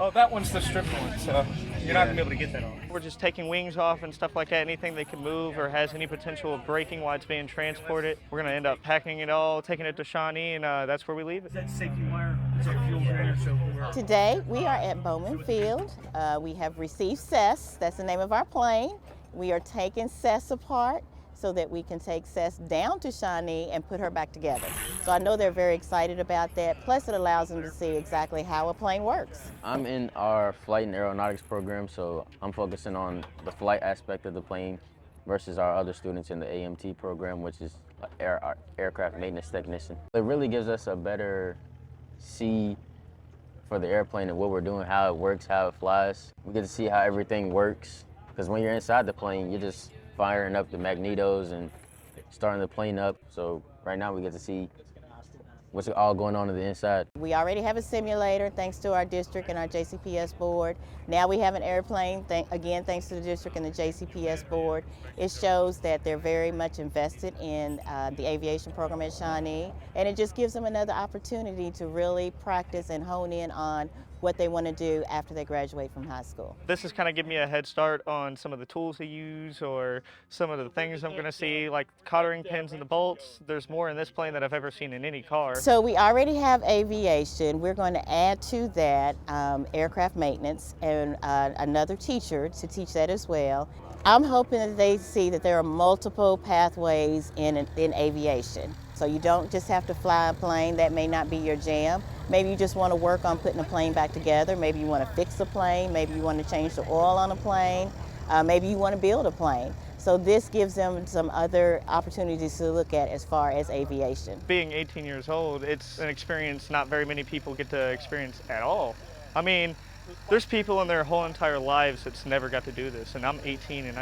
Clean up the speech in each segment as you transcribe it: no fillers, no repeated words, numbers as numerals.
Oh, that one's the stripped one, so you're not gonna be able to get that on. We're just taking wings off and stuff like that. Anything that can move or has any potential of breaking while it's being transported, we're gonna end up packing it all, taking it to Shawnee, and that's where we leave it. That safety wire, it's a fuel drainer, so Today we are at Bowman Field. We have received Cess, that's the name of our plane. We are taking Cess apart so that we can take Cess down to Shawnee and put her back together. So I know they're very excited about that. Plus it allows them to see exactly how a plane works. I'm in our flight and aeronautics program, so I'm focusing on the flight aspect of the plane versus our other students in the AMT program, which is aircraft maintenance technician. It really gives us a better see for the airplane and what we're doing, how it works, how it flies. We get to see how everything works, because when you're inside the plane, you're just firing up the magnetos and starting the plane up. So right now we get to see what's all going on the inside. We already have a simulator thanks to our district and our JCPS board. Now we have an airplane, again thanks to the district and the JCPS board. It shows that they're very much invested in the aviation program at Shawnee, and it just gives them another opportunity to really practice and hone in on what they want to do after they graduate from high school. This has kind of given me a head start on some of the tools to use or some of the things I'm going to see, like cottering pins and the bolts. There's more in this plane than I've ever seen in any car. So we already have aviation. We're going to add to that aircraft maintenance and another teacher to teach that as well. I'm hoping that they see that there are multiple pathways in aviation. So you don't just have to fly a plane. That may not be your jam. Maybe you just want to work on putting a plane back together. Maybe you want to fix a plane. Maybe you want to change the oil on a plane. Maybe you want to build a plane. So this gives them some other opportunities to look at as far as aviation. Being 18 years old, it's an experience not very many people get to experience at all. I mean, there's people in their whole entire lives that's never got to do this, and I'm 18 and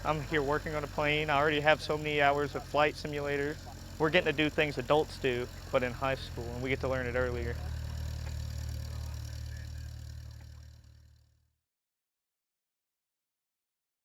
I'm here working on a plane. I already have so many hours of flight simulator. We're getting to do things adults do, but in high school, and we get to learn it earlier.